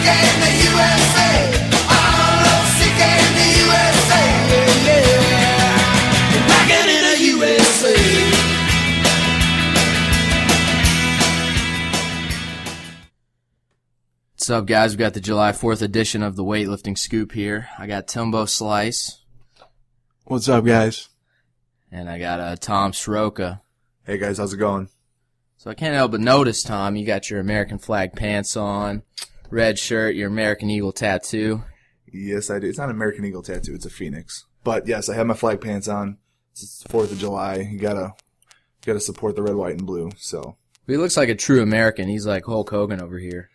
in the USA. All of sick in the USA. Yeah. Rockin' in the USA. What's up, guys? We got the July 4th edition of the Weightlifting Scoop here. I got Timbo Slice. What's up, guys? And I got Tom Sroka. Hey guys, how's it going? So I can't help but notice, Tom, you got your American flag pants on, red shirt, your American Eagle tattoo. Yes, I do. It's not an American Eagle tattoo, it's a phoenix. But yes, I have my flag pants on. It's the 4th of July. You gotta support the red, white, and blue. So He looks like a true American. He's like Hulk Hogan over here.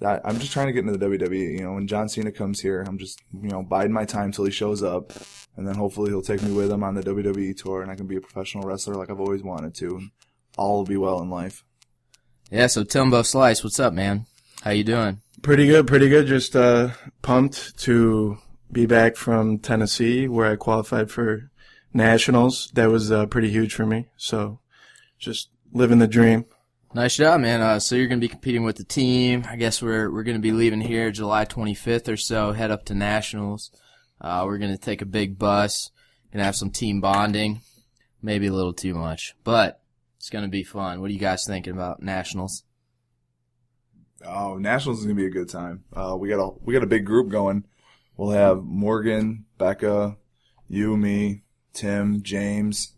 I'm just trying to get into the WWE. You know, when John Cena comes here, I'm just, biding my time till he shows up. And then hopefully he'll take me with him on the WWE tour, and I can be a professional wrestler like I've always wanted to. And all will be well in life. Yeah, so Timbo Slice, what's up, man? How you doing? Pretty good. Just pumped to be back from Tennessee, where I qualified for nationals. That was pretty huge for me. So just living the dream. Nice job, man. So you're going to be competing with the team. I guess we're going to be leaving here July 25th or so, head up to nationals. We're going to take a big bus, going to have some team bonding, maybe a little too much, but it's going to be fun. What are you guys thinking about nationals? Oh, nationals is gonna be a good time. We got a big group going. We'll have Morgan, Becca, you, me, Tim, James,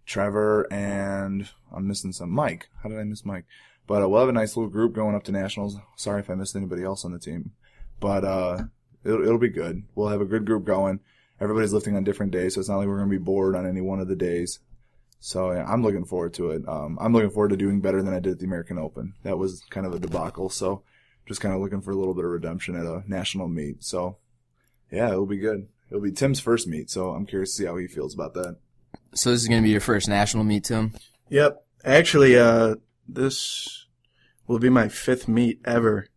Trevor, and I'm missing some. Mike. How did I miss Mike? But we'll have a nice little group going up to nationals. Sorry if I missed anybody else on the team, but it'll be good. We'll have a good group going. Everybody's lifting on different days, so it's not like we're gonna be bored on any one of the days. So yeah, I'm looking forward to it. I'm looking forward to doing better than I did at the American Open. That was kind of a debacle, so just kind of looking for a little bit of redemption at a national meet. So yeah, it'll be good. It'll be Tim's first meet, so I'm curious to see how he feels about that. So this is going to be your first national meet, Tim? Yep. Actually, this will be my 5th meet ever.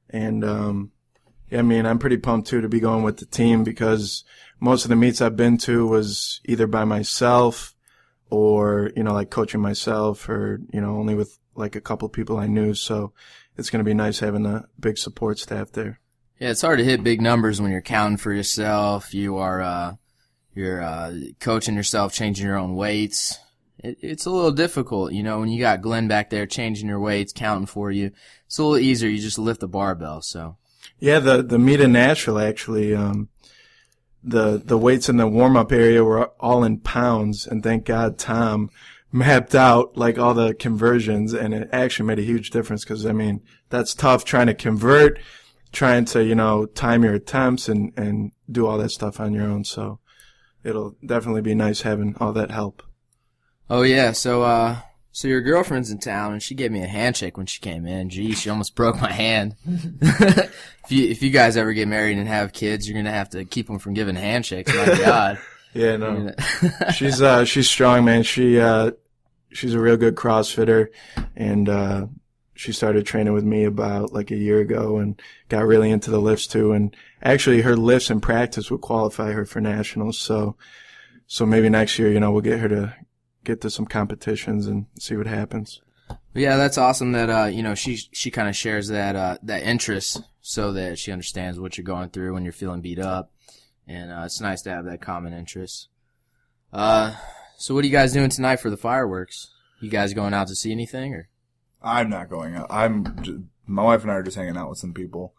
And, I'm pretty pumped, too, to be going with the team because most of the meets I've been to was either by myself or, like coaching myself or, only with like a couple of people I knew. So it's going to be nice having a big support staff there. Yeah, it's hard to hit big numbers when you're counting for yourself. You're coaching yourself, changing your own weights. It's a little difficult, when you got Glenn back there changing your weights, counting for you. It's a little easier. You just lift the barbell, so. Yeah, the meet in Nashville, actually, the weights in the warm-up area were all in pounds, and thank God Tom mapped out, like, all the conversions, and it actually made a huge difference because, that's tough trying to convert, trying to, time your attempts and do all that stuff on your own, so it'll definitely be nice having all that help. Oh, yeah, so your girlfriend's in town, and she gave me a handshake when she came in. Gee, she almost broke my hand. If you guys ever get married and have kids, you're going to have to keep them from giving handshakes. My God. Yeah, no. She's strong, man. She's a real good CrossFitter, and she started training with me about like a year ago and got really into the lifts too. And actually her lifts in practice would qualify her for nationals. So maybe next year, we'll get her to get to some competitions and see what happens. Yeah, that's awesome that, she kind of shares that interest so that she understands what you're going through when you're feeling beat up. And, it's nice to have that common interest. So what are you guys doing tonight for the fireworks? You guys going out to see anything or? I'm not going out. My wife and I are just hanging out with some people,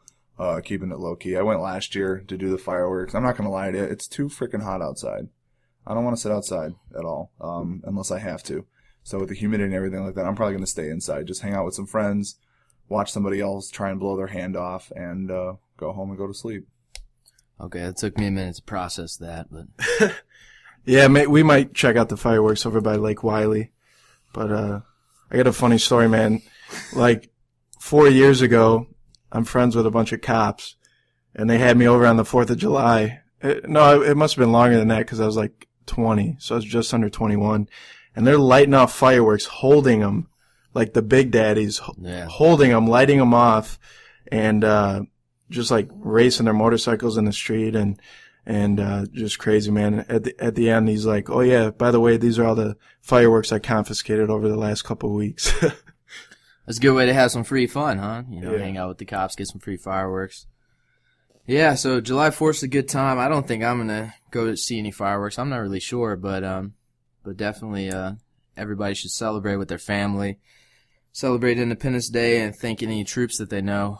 keeping it low key. I went last year to do the fireworks. I'm not going to lie to you. It's too freaking hot outside. I don't want to sit outside at all, unless I have to. So with the humidity and everything like that, I'm probably going to stay inside, just hang out with some friends, watch somebody else try and blow their hand off, and go home and go to sleep. Okay, it took me a minute to process that, but yeah, we might check out the fireworks over by Lake Wiley, but I got a funny story, man. Like 4 years ago, I'm friends with a bunch of cops, and they had me over on the 4th of July. It must have been longer than that because I was like 20, so I was just under 21. And they're lighting off fireworks, holding them, like the big daddies, holding them, lighting them off, and just like racing their motorcycles in the street and just crazy, man. At the end, he's like, "Oh yeah, by the way, these are all the fireworks I confiscated over the last couple of weeks." That's a good way to have some free fun, huh? Yeah. Hang out with the cops, get some free fireworks. Yeah, so July 4th is a good time. I don't think I'm gonna go to see any fireworks. I'm not really sure, but definitely everybody should celebrate with their family, celebrate Independence Day, and thank any troops that they know.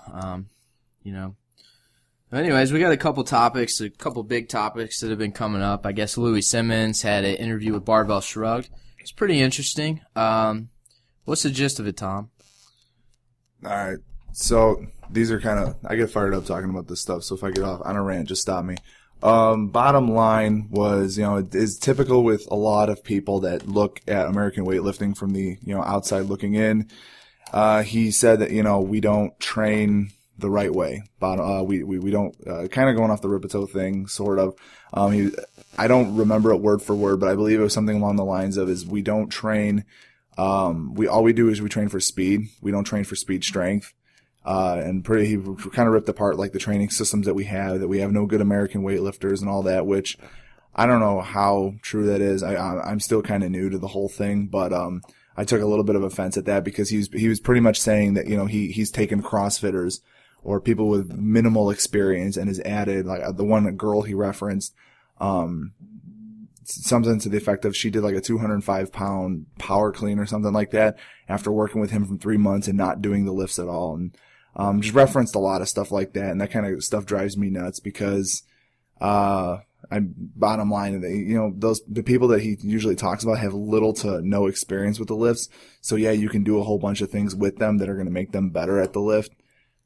But anyways, we got a couple big topics that have been coming up. I guess Louis Simmons had an interview with Barbell Shrugged. It's pretty interesting. What's the gist of it, Tom? All right. So these are I get fired up talking about this stuff. So if I get off on a rant, just stop me. Bottom line was, it is typical with a lot of people that look at American weightlifting from the, outside looking in. He said that, we don't train the right way. We don't, kind of going off the Ripito thing, sort of. I don't remember it word for word, but I believe it was something along the lines of is we don't train, all we do is we train for speed. We don't train for speed strength. He kind of ripped apart like the training systems that we have no good American weightlifters and all that, which I don't know how true that is. I'm still kind of new to the whole thing, but, I took a little bit of offense at that because he was pretty much saying that, he's taken CrossFitters or people with minimal experience and has added, like the one girl he referenced, something to the effect of she did like a 205-pound power clean or something like that after working with him for 3 months and not doing the lifts at all. And just referenced a lot of stuff like that, and that kind of stuff drives me nuts because bottom line, the people that he usually talks about have little to no experience with the lifts. So yeah, you can do a whole bunch of things with them that are going to make them better at the lift.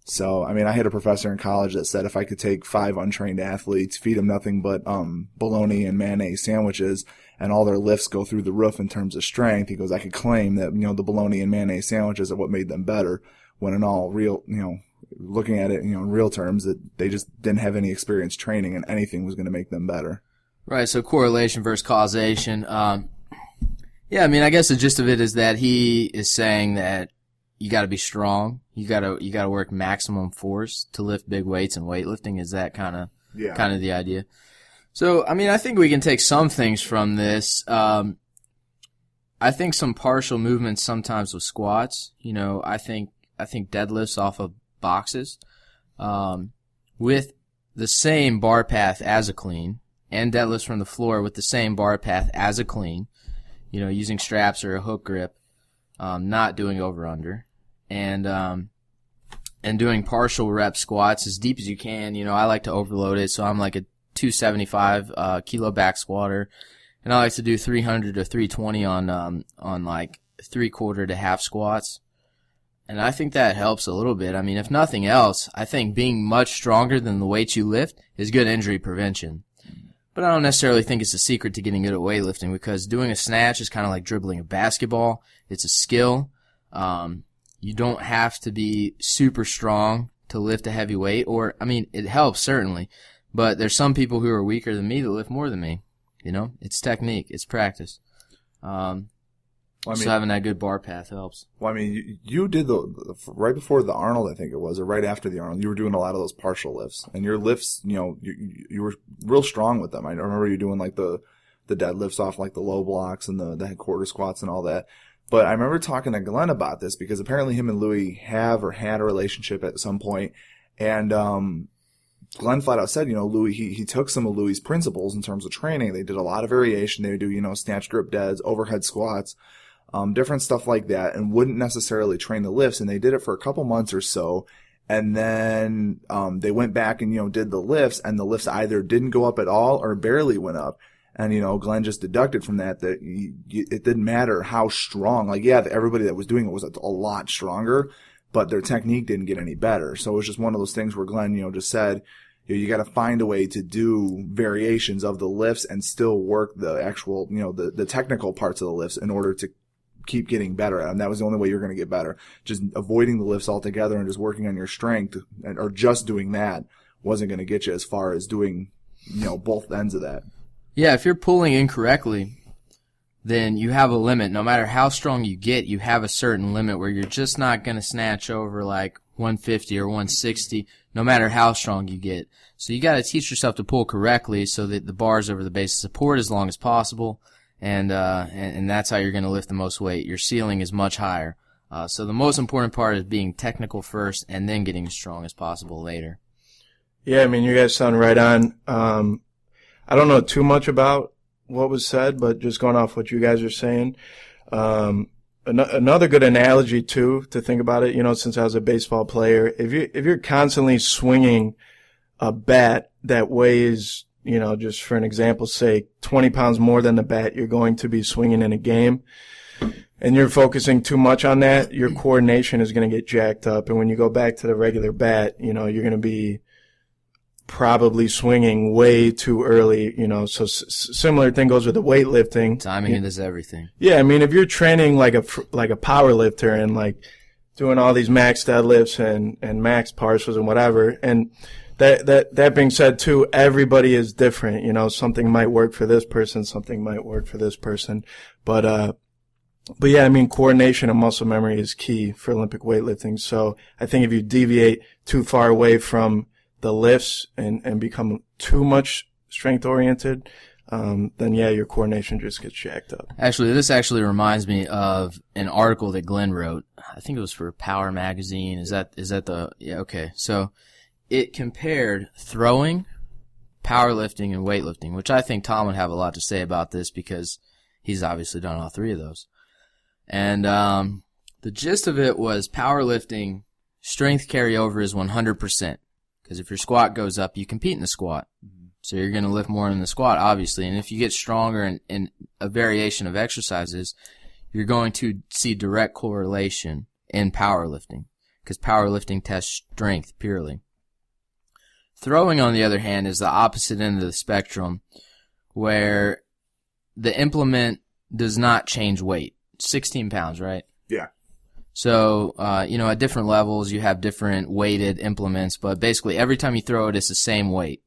So, I had a professor in college that said if I could take 5 untrained athletes, feed them nothing but bologna and mayonnaise sandwiches, and all their lifts go through the roof in terms of strength, he goes, I could claim that, the bologna and mayonnaise sandwiches are what made them better, when in all real, looking at it, in real terms, that they just didn't have any experience training and anything was going to make them better. Right, so correlation versus causation. I guess the gist of it is that he is saying that you got to be strong. You got to work maximum force to lift big weights, and weightlifting is that kind of the idea. So, I think we can take some things from this. I think some partial movements sometimes with squats. I think deadlifts off of boxes, with the same bar path as a clean, and deadlifts from the floor with the same bar path as a clean, using straps or a hook grip, not doing over-under, and doing partial rep squats as deep as you can. I like to overload it, so I'm like a 275 kilo back squatter, and I like to do 300 to 320 on like 3/4 to half squats. And I think that helps a little bit. If nothing else, I think being much stronger than the weights you lift is good injury prevention. But I don't necessarily think it's a secret to getting good at weightlifting, because doing a snatch is kind of like dribbling a basketball. It's a skill. You don't have to be super strong to lift a heavy weight, or, it helps certainly, but there's some people who are weaker than me that lift more than me. It's technique, it's practice. So having that good bar path helps. Well, you did right before the Arnold, I think it was, or right after the Arnold, you were doing a lot of those partial lifts. And your lifts, you were real strong with them. I remember you doing like the deadlifts off like the low blocks and the quarter squats and all that. But I remember talking to Glenn about this because apparently him and Louis have or had a relationship at some point. And Glenn flat out said, Louis, he took some of Louis' principles in terms of training. They did a lot of variation. They would do, snatch grip deads, overhead squats, different stuff like that, and wouldn't necessarily train the lifts. And they did it for a couple months or so. And then they went back and, did the lifts, and the lifts either didn't go up at all or barely went up. And, Glenn just deducted from that it didn't matter how strong. Like, yeah, everybody that was doing it was a lot stronger, but their technique didn't get any better. So it was just one of those things where Glenn, just said, you got to find a way to do variations of the lifts and still work the actual, the technical parts of the lifts in order to keep getting better. And that was the only way you're going to get better. Just avoiding the lifts altogether and just working on your strength, or just doing that, wasn't going to get you as far as doing, both ends of that. Yeah, if you're pulling incorrectly, then you have a limit. No matter how strong you get, you have a certain limit where you're just not going to snatch over like 150 or 160, no matter how strong you get. So you got to teach yourself to pull correctly so that the bar's over the base of support as long as possible, and that's how you're going to lift the most weight. Your ceiling is much higher. So the most important part is being technical first and then getting as strong as possible later. Yeah, I mean, you guys sound right on. I don't know too much about what was said, but just going off what you guys are saying, another good analogy too to think about it. Since I was a baseball player, if you're constantly swinging a bat that weighs, just for an example's sake, 20 pounds more than the bat you're going to be swinging in a game, and you're focusing too much on that, your coordination is going to get jacked up. And when you go back to the regular bat, you're going to be probably swinging way too early, so similar thing goes with the weightlifting. Timing is everything. Yeah, I mean, if you're training like a power lifter and like doing all these max deadlifts and max partials and whatever, and that being said too, everybody is different, something might work for this person, something might work for this person, but yeah, I mean, coordination and muscle memory is key for Olympic weightlifting. So I think if you deviate too far away from the lifts and become too much strength oriented, then yeah, your coordination just gets jacked up. Actually, this actually reminds me of an article that Glenn wrote. I think it was for Power Magazine. Is that the, yeah, okay. So it compared throwing, powerlifting, and weightlifting, which I think Tom would have a lot to say about this because he's obviously done all three of those. And the gist of it was powerlifting, strength carryover is 100%. Because if your squat goes up, you compete in the squat. So you're going to lift more in the squat, obviously. And if you get stronger in a variation of exercises, you're going to see direct correlation in powerlifting. Because powerlifting tests strength purely. Throwing, on the other hand, is the opposite end of the spectrum, where the implement does not change weight. 16 pounds, right? Yeah. So, at different levels, you have different weighted implements, but basically every time you throw it, it's the same weight.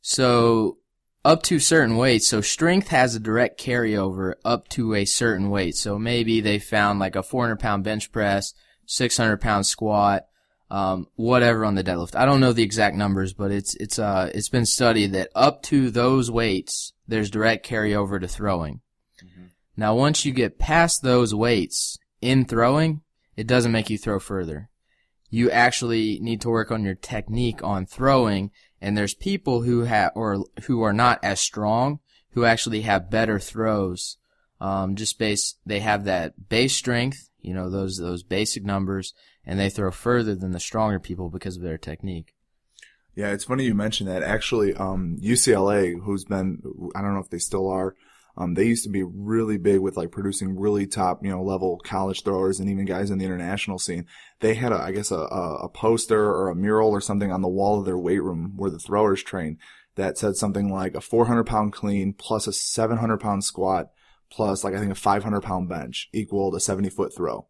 So up to certain weights, so strength has a direct carryover up to a certain weight. So maybe they found like a 400-pound bench press, 600-pound squat, whatever on the deadlift. I don't know the exact numbers, but it's been studied that up to those weights, there's direct carryover to throwing. Mm-hmm. Now, once you get past those weights in throwing, it doesn't make you throw further. You actually need to work on your technique on throwing, and there's people who are not as strong who actually have better throws. They have that base strength, those basic numbers, and they throw further than the stronger people because of their technique. Yeah, it's funny you mentioned that. Actually, UCLA, who's been, I don't know if they still are, they used to be really big with like producing really top, level college throwers and even guys in the international scene. They had a poster or a mural or something on the wall of their weight room where the throwers train that said something like a 400-pound clean plus a 700-pound squat plus like I think a 500-pound bench equaled a 70-foot throw.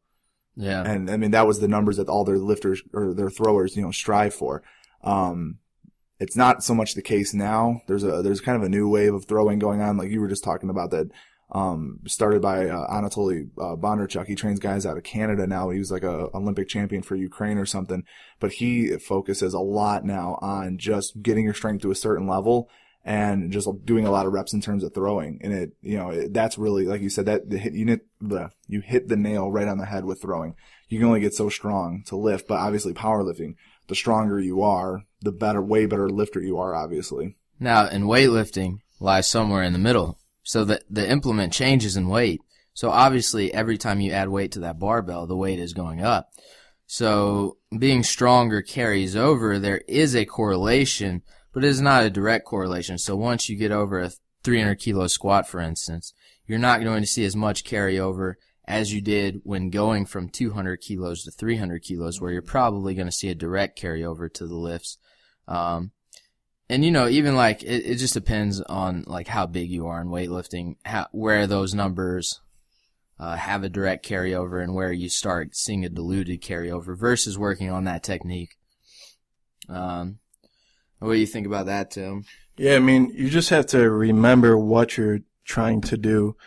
Yeah. And I mean, that was the numbers that all their lifters or their throwers, strive for. It's not so much the case now. There's kind of a new wave of throwing going on, like you were just talking about, that started by Anatoly Bondarchuk. He trains guys out of Canada now. He was like a Olympic champion for Ukraine or something. But he focuses a lot now on just getting your strength to a certain level and just doing a lot of reps in terms of throwing. And that's really, like you said, that you hit the nail right on the head with throwing. You can only get so strong to lift, but obviously powerlifting, the stronger you are, the way better lifter you are, obviously. Now, in weightlifting lies somewhere in the middle. So the implement changes in weight. So obviously every time you add weight to that barbell, the weight is going up. So being stronger carries over. There is a correlation, but it is not a direct correlation. So once you get over a 300 kilo squat, for instance, you're not going to see as much carryover as you did when going from 200 kilos to 300 kilos, where you're probably going to see a direct carryover to the lifts. And even like, it just depends on like how big you are in weightlifting, where those numbers, have a direct carryover and where you start seeing a diluted carryover versus working on that technique. What do you think about that, Tim? Yeah, I mean, you just have to remember what you're trying to do.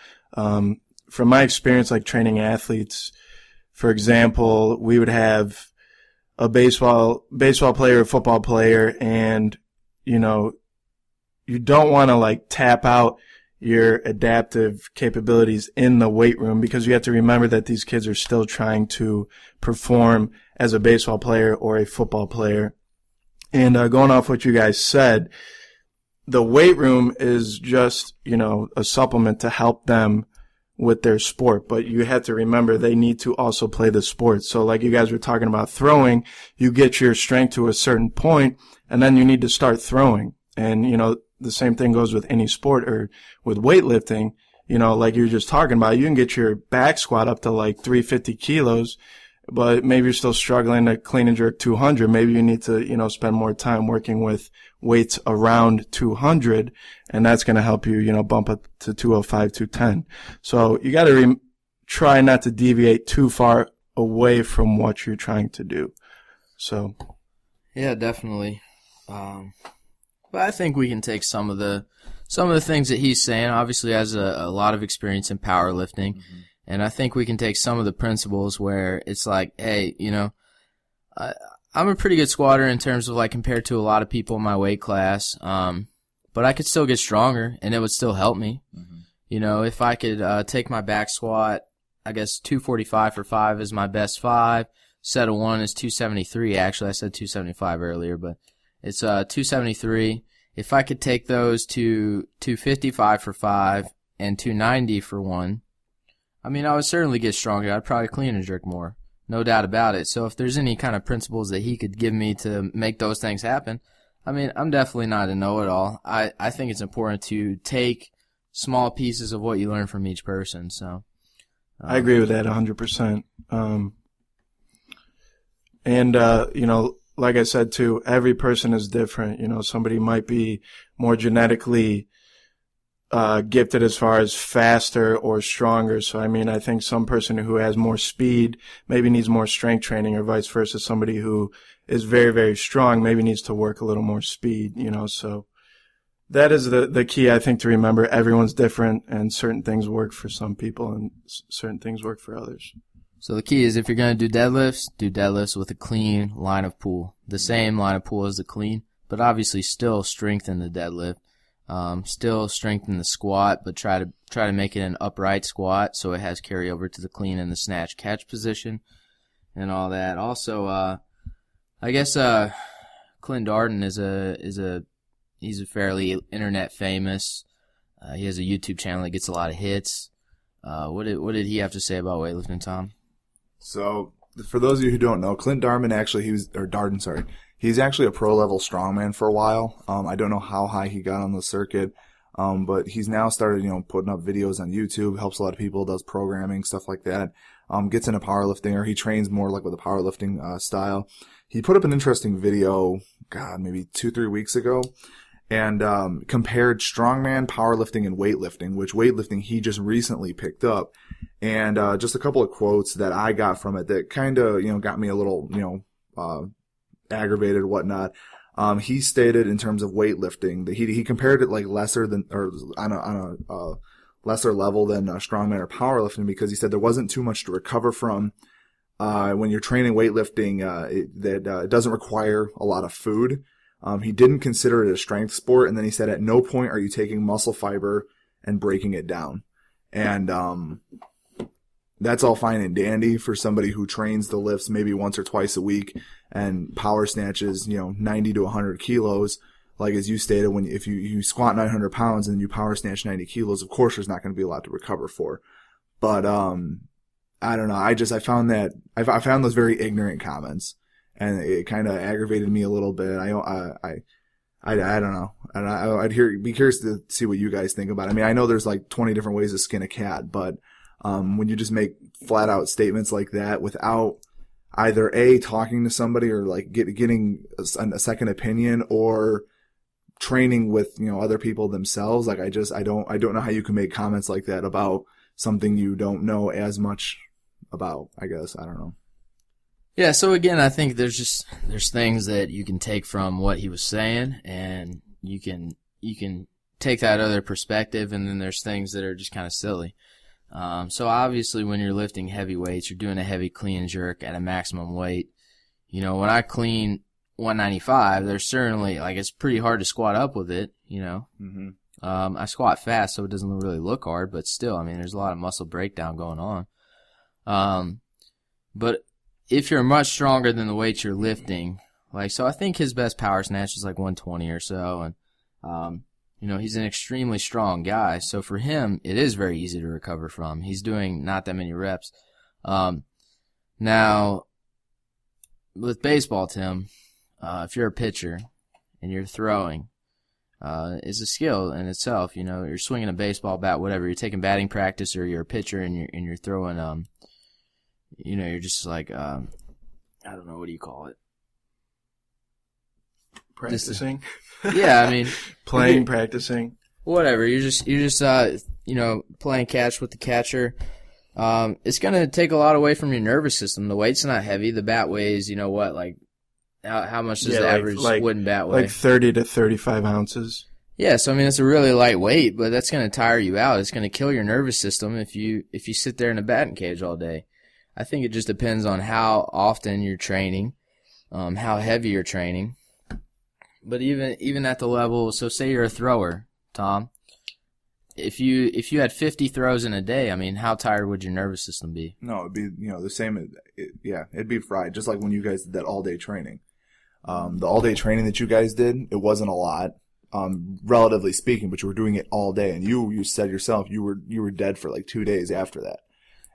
From my experience, like training athletes, for example, we would have a baseball player, a football player, and, you don't want to like tap out your adaptive capabilities in the weight room, because you have to remember that these kids are still trying to perform as a baseball player or a football player. And going off what you guys said, the weight room is just, a supplement to help them with their sport, but you have to remember they need to also play the sport. So like you guys were talking about throwing, you get your strength to a certain point and then you need to start throwing. And, the same thing goes with any sport or with weightlifting, like you were just talking about, you can get your back squat up to like 350 kilos, but maybe you're still struggling to clean and jerk 200. Maybe you need to, spend more time working with weights around 200, and that's going to help you, bump up to 205, 210. So you got to try not to deviate too far away from what you're trying to do. So. Yeah, definitely. But I think we can take some of the things that he's saying. Obviously, has a lot of experience in powerlifting, and I think we can take some of the principles where it's like, hey, I'm a pretty good squatter in terms of like compared to a lot of people in my weight class, but I could still get stronger, and it would still help me. If I could take my back squat, I guess 245 for 5 is my best 5. Set of 1 is 273. Actually, I said 275 earlier, but it's 273. If I could take those to 255 for 5 and 290 for 1, I mean, I would certainly get stronger. I'd probably clean and jerk more. No doubt about it. So if there's any kind of principles that he could give me to make those things happen, I mean, I'm definitely not a know-it-all. I think it's important to take small pieces of what you learn from each person. So I agree with that 100%. Like I said too, every person is different. Somebody might be more genetically gifted as far as faster or stronger. So, I think some person who has more speed maybe needs more strength training, or vice versa. Somebody who is very, very strong maybe needs to work a little more speed, So that is the key, I think, to remember. Everyone's different, and certain things work for some people and certain things work for others. So the key is, if you're going to do deadlifts with a clean line of pull. The same line of pull as the clean, but obviously still strengthen the deadlift. Still strengthen the squat, but try to make it an upright squat so it has carryover to the clean and the snatch catch position and all that. Also, I guess Clint Darden he's a fairly internet famous. He has a YouTube channel that gets a lot of hits. What did he have to say about weightlifting, Tom? So, for those of you who don't know, Clint Darden he's actually a pro-level strongman for a while. I don't know how high he got on the circuit, but he's now started, putting up videos on YouTube, helps a lot of people, does programming, stuff like that, gets into powerlifting, or he trains more like with a powerlifting style. He put up an interesting video, maybe 2-3 weeks ago, and compared strongman, powerlifting, and weightlifting, which weightlifting he just recently picked up. And just a couple of quotes that I got from it that kind of, got me a little, aggravated, whatnot. He stated in terms of weightlifting that he compared it like lesser than, or on a lesser level than strongman or powerlifting, because he said there wasn't too much to recover from when you're training weightlifting. It doesn't require a lot of food. He didn't consider it a strength sport, and then he said at no point are you taking muscle fiber and breaking it down. And that's all fine and dandy for somebody who trains the lifts maybe once or twice a week and power snatches, 90 to 100 kilos. Like as you stated, if you squat 900 pounds and you power snatch 90 kilos, of course there's not going to be a lot to recover for. But I don't know. I found those very ignorant comments, and it kind of aggravated me a little bit. I don't know. And I'd be curious to see what you guys think about it. I mean, I know there's like 20 different ways to skin a cat, but when you just make flat out statements like that without either talking to somebody or like getting a second opinion or training with, other people themselves, like I don't know how you can make comments like that about something you don't know as much about, I guess. I don't know. Yeah, so again, I think there's things that you can take from what he was saying, and you can take that other perspective, and then there's things that are just kind of silly. So obviously when you're lifting heavy weights, you're doing a heavy clean and jerk at a maximum weight. When I clean 195, there's certainly, like, it's pretty hard to squat up with it, Mm-hmm. I squat fast, so it doesn't really look hard, but still, I mean, there's a lot of muscle breakdown going on. But if you're much stronger than the weights you're lifting, so I think his best power snatch is like 120 or so, and he's an extremely strong guy, so for him, it is very easy to recover from. He's doing not that many reps. Now, with baseball, Tim, if you're a pitcher and you're throwing, is a skill in itself. You're swinging a baseball bat, whatever. You're taking batting practice, or you're a pitcher and you're throwing. You're just like I don't know, what do you call it? Practicing. Yeah, I mean, playing, practicing. Whatever. You're just playing catch with the catcher. It's gonna take a lot away from your nervous system. The weight's not heavy. The bat weighs, how much does the average wooden bat weigh? Like 30 to 35 ounces. Yeah, so I mean, it's a really light weight, but that's going to tire you out. It's going to kill your nervous system if you sit there in a batting cage all day. I think it just depends on how often you're training, how heavy you're training. But even at the level, so say you're a thrower, Tom, if you had 50 throws in a day, I mean, how tired would your nervous system be? No, it'd be the same. It'd be fried, just like when you guys did that all day training. The all day training that you guys did, it wasn't a lot, relatively speaking, but you were doing it all day, and you said yourself you were dead for like 2 days after that.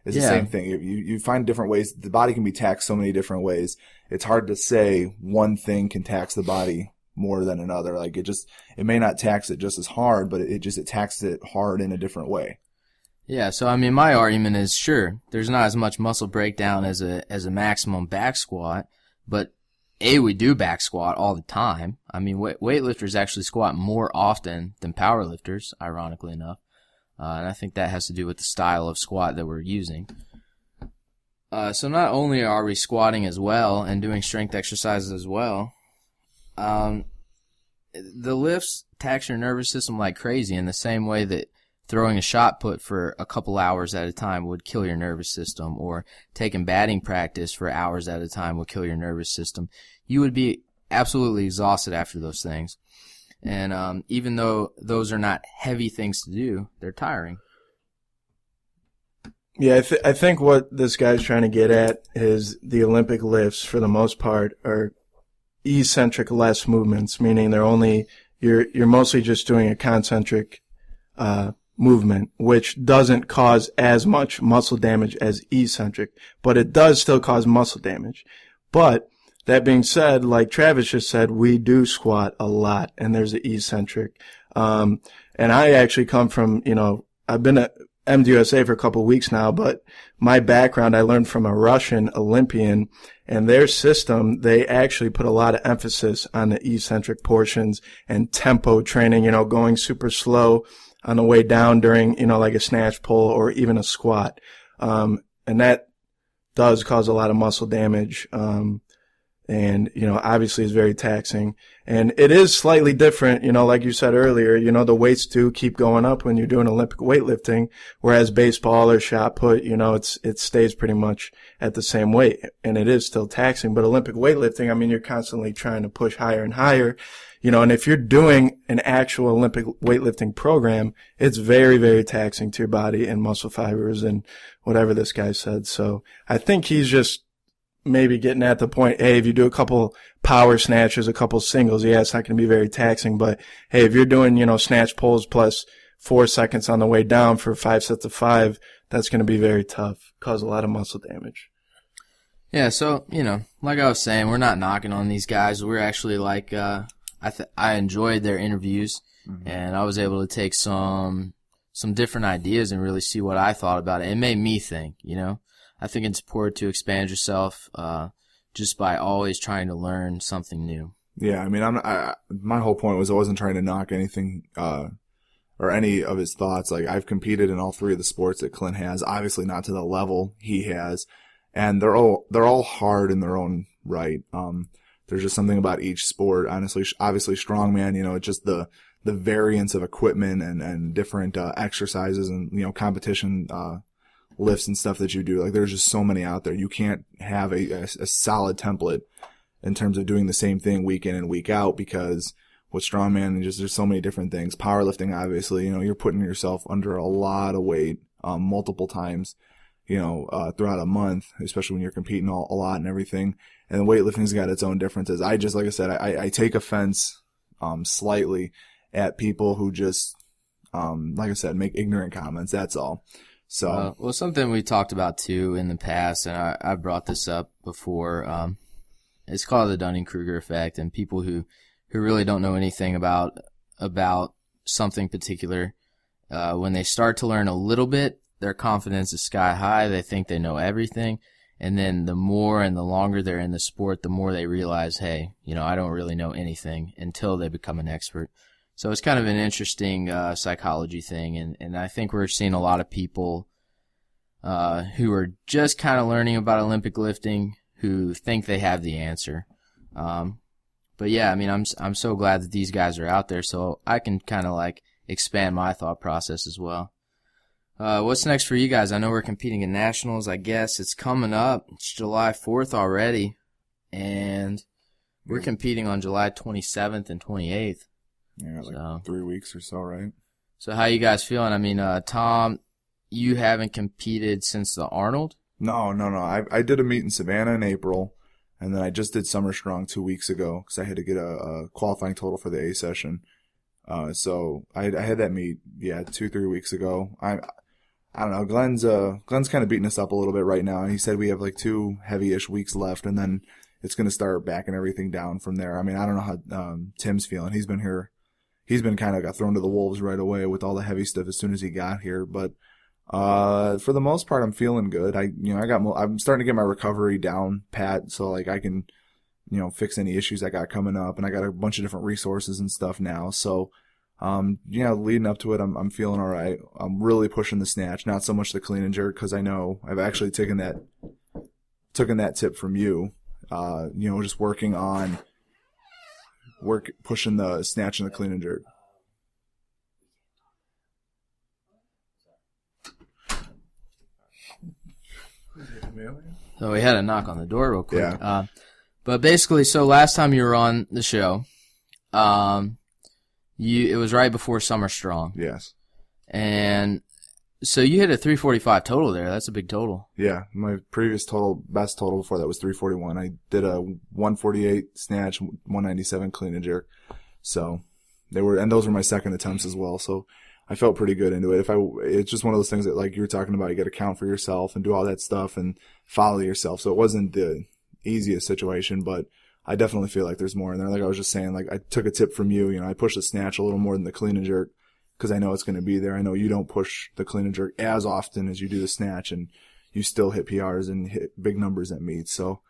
It's the same thing. You find different ways. The body can be taxed so many different ways. It's hard to say one thing can tax the body more than another. Like it may not tax it just as hard, but it taxes it hard in a different way. Yeah, so I mean, my argument is, sure, there's not as much muscle breakdown as a maximum back squat, but we do back squat all the time. I mean, weightlifters actually squat more often than powerlifters, ironically enough. And I think that has to do with the style of squat that we're using. So not only are we squatting as well and doing strength exercises as well, the lifts tax your nervous system like crazy in the same way that throwing a shot put for a couple hours at a time would kill your nervous system, or taking batting practice for hours at a time would kill your nervous system. You would be absolutely exhausted after those things. And even though those are not heavy things to do, they're tiring. Yeah, I think what this guy's trying to get at is the Olympic lifts, for the most part, are eccentric less movements, meaning you're mostly just doing a concentric movement, which doesn't cause as much muscle damage as eccentric, but it does still cause muscle damage. But that being said, like Travis just said, we do squat a lot, and there's the eccentric. And I actually come from, I've been at MDUSA for a couple of weeks now, but my background, I learned from a Russian Olympian, and their system, they actually put a lot of emphasis on the eccentric portions and tempo training, going super slow on the way down during, like a snatch pull or even a squat. And that does cause a lot of muscle damage. And, obviously is very taxing. And it is slightly different, like you said earlier, the weights do keep going up when you're doing Olympic weightlifting, whereas baseball or shot put, it stays pretty much at the same weight, and it is still taxing. But Olympic weightlifting, I mean, you're constantly trying to push higher and higher, and if you're doing an actual Olympic weightlifting program, it's very, very taxing to your body and muscle fibers and whatever this guy said. So I think he's just maybe getting at the point, hey, if you do a couple power snatches, a couple singles, yeah, it's not going to be very taxing. But, hey, if you're doing, snatch pulls plus 4 seconds on the way down for 5 sets of 5, that's going to be very tough, cause a lot of muscle damage. Yeah, so, like I was saying, we're not knocking on these guys. We're actually like, I enjoyed their interviews, and I was able to take some different ideas and really see what I thought about it. It made me think, I think it's important to expand yourself just by always trying to learn something new. Yeah, I mean, my whole point was I wasn't trying to knock anything or any of his thoughts. Like, I've competed in all three of the sports that Clint has, obviously not to the level he has, and they're all hard in their own right. There's just something about each sport. Honestly, obviously strongman, it's just the variance of equipment and different exercises and competition lifts and stuff that you do. Like, there's just so many out there. You can't have a solid template in terms of doing the same thing week in and week out, because with strongman, and just there's so many different things. Powerlifting, obviously, you're putting yourself under a lot of weight multiple times, throughout a month, especially when you're competing a lot and everything. And weightlifting's got its own differences. Like I said, I take offense slightly at people who just, like I said, make ignorant comments. That's all. So, well, something we talked about too in the past, and I brought this up before. It's called the Dunning-Kruger effect, and people who really don't know anything about something particular, when they start to learn a little bit, their confidence is sky high. They think they know everything, and then the more and the longer they're in the sport, the more they realize, hey, I don't really know anything, until they become an expert. So it's kind of an interesting psychology thing, and I think we're seeing a lot of people who are just kind of learning about Olympic lifting who think they have the answer. But yeah, I mean, I'm so glad that these guys are out there, so I can kind of like expand my thought process as well. What's next for you guys? I know we're competing in nationals. I guess it's coming up. It's July 4th already, and we're competing on July 27th and 28th. Yeah, like 3 weeks or so, right? So how you guys feeling? I mean, Tom, you haven't competed since the Arnold? No. I did a meet in Savannah in April, and then I just did Summer Strong 2 weeks ago because I had to get a qualifying total for the A session. So I had that meet, 2-3 weeks ago. I don't know. Glenn's kind of beating us up a little bit right now, and he said we have like 2 heavy-ish weeks left, and then it's going to start backing everything down from there. I mean, I don't know how Tim's feeling. He's been here. He's been kind of got thrown to the wolves right away with all the heavy stuff as soon as he got here. But for the most part, I'm feeling good. I'm starting to get my recovery down pat, so like I can, fix any issues I got coming up, and I got a bunch of different resources and stuff now. So, leading up to it, I'm feeling all right. I'm really pushing the snatch, not so much the clean and jerk, because I know I've actually taken that tip from you. Just pushing the snatch and the clean and jerk. So we had a knock on the door real quick. Yeah. But basically, so last time you were on the show, it was right before Summer Strong. Yes. And so you hit a 345 total there. That's a big total. Yeah, my previous best total before that was 341. I did a 148 snatch, 197 clean and jerk. So those were my second attempts as well. So I felt pretty good into it. It's just one of those things that, like you were talking about, you got to count for yourself and do all that stuff and follow yourself. So it wasn't the easiest situation, but I definitely feel like there's more in there. Like I was just saying, like I took a tip from you. I pushed the snatch a little more than the clean and jerk, because I know it's going to be there. I know you don't push the clean and jerk as often as you do the snatch, and you still hit PRs and hit big numbers at meets. So,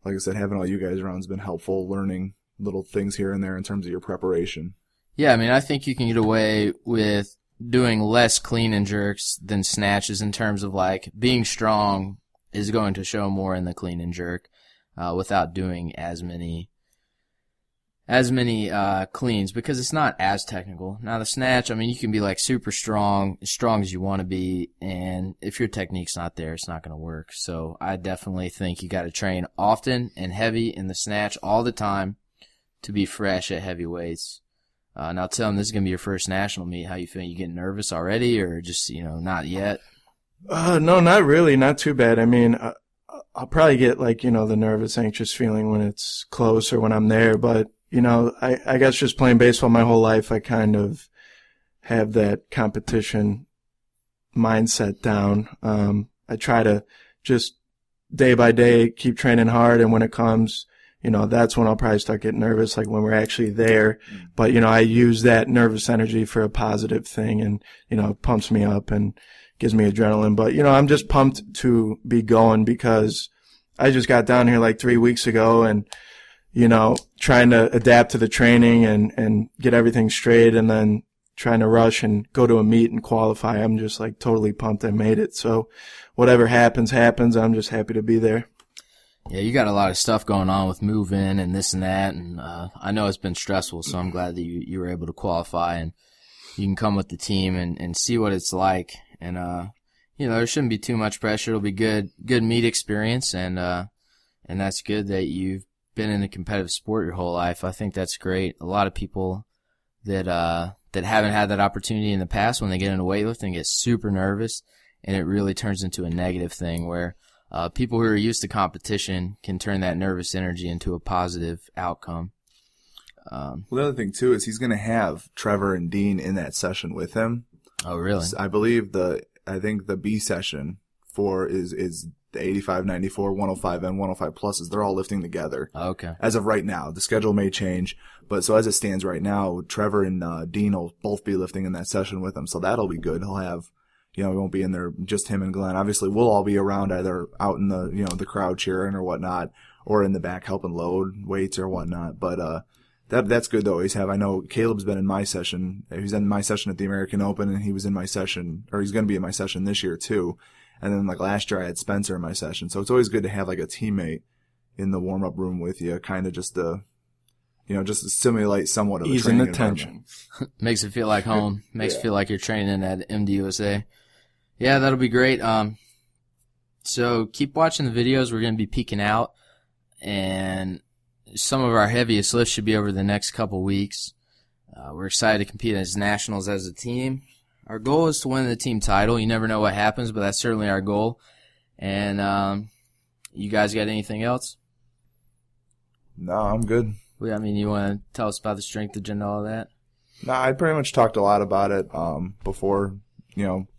like I said, having all you guys around has been helpful, learning little things here and there in terms of your preparation. Yeah, I mean, I think you can get away with doing less clean and jerks than snatches in terms of, like, being strong is going to show more in the clean and jerk without doing as many cleans, because it's not as technical. Now the snatch, I mean, you can be like super strong, as strong as you want to be, and if your technique's not there, it's not going to work. So I definitely think you got to train often and heavy in the snatch all the time to be fresh at heavy weights. Now tell them this is going to be your first national meet. How you feeling? You getting nervous already, or just, not yet? No, not really. Not too bad. I mean, I'll probably get like, the nervous, anxious feeling when it's close or when I'm there, but I guess just playing baseball my whole life, I kind of have that competition mindset down. I try to just day by day keep training hard, and when it comes, that's when I'll probably start getting nervous, like when we're actually there. But, I use that nervous energy for a positive thing, and, it pumps me up and gives me adrenaline. But, I'm just pumped to be going, because I just got down here like 3 weeks ago, and trying to adapt to the training and get everything straight, and then trying to rush and go to a meet and qualify. I'm just like totally pumped I made it. So whatever happens. I'm just happy to be there. Yeah, you got a lot of stuff going on with moving and this and that, and I know it's been stressful, so I'm glad that you were able to qualify and you can come with the team and see what it's like. And there shouldn't be too much pressure. It'll be good meet experience, and that's good that you've been in a competitive sport your whole life, I think that's great. A lot of people that haven't had that opportunity in the past, when they get into weightlifting, get super nervous, and it really turns into a negative thing where people who are used to competition can turn that nervous energy into a positive outcome. Well, the other thing too is he's going to have Trevor and Dean in that session with him. Oh, really? I believe I think the B session is the 85, 94, 105, and 105 pluses. They're all lifting together. Okay. As of right now, the schedule may change, but so as it stands right now, Trevor and Dean will both be lifting in that session with him. So that'll be good. He'll have, he won't be in there just him and Glenn. Obviously, we'll all be around, either out in the the crowd cheering or whatnot, or in the back helping load weights or whatnot. But that's good to always have. I know Caleb's been in my session. He was in my session at the American Open, and he was in my session, or he's going to be in my session this year too. And then, like, last year I had Spencer in my session. So it's always good to have, like, a teammate in the warm-up room with you, kind of just to, just to simulate somewhat of a easing training the tension. Makes it feel like home. Makes it feel like you're training at MDUSA. Yeah, that'll be great. So keep watching the videos. We're going to be peeking out, and some of our heaviest lifts should be over the next couple weeks. We're excited to compete as nationals as a team. Our goal is to win the team title. You never know what happens, but that's certainly our goal. And you guys got anything else? No, I'm good. I mean, you want to tell us about the strength agenda, all that? No, I pretty much talked a lot about it before.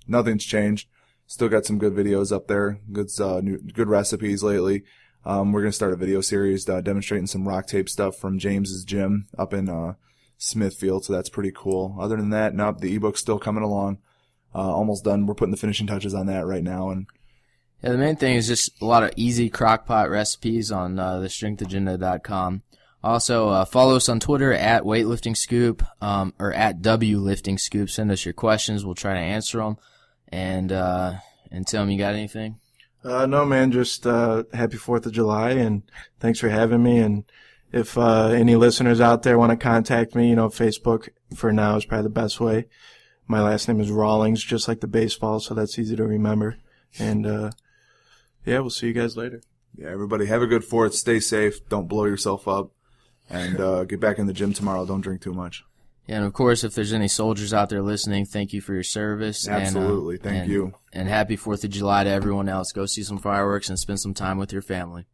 Nothing's changed. Still got some good videos up there. Good recipes lately. We're going to start a video series demonstrating some rock tape stuff from James's gym up in Smithfield, so that's pretty cool. Other than that, nope, the ebook's still coming along. Almost done. We're putting the finishing touches on that right now. And yeah, the main thing is just a lot of easy crockpot recipes on thestrengthagenda.com. Also, follow us on Twitter at Weightlifting Scoop, or at WLifting Scoop. Send us your questions. We'll try to answer them. And Tim, you got anything? No, man, just happy 4th of July, and thanks for having me. And if any listeners out there want to contact me, Facebook for now is probably the best way. My last name is Rawlings, just like the baseball, so that's easy to remember. And yeah, we'll see you guys later. yeah, everybody have a good 4th. Stay safe. Don't blow yourself up. And get back in the gym tomorrow. Don't drink too much. Yeah, and of course, if there's any soldiers out there listening, thank you for your service. Absolutely. Thank you. And happy 4th of July to everyone else. Go see some fireworks and spend some time with your family.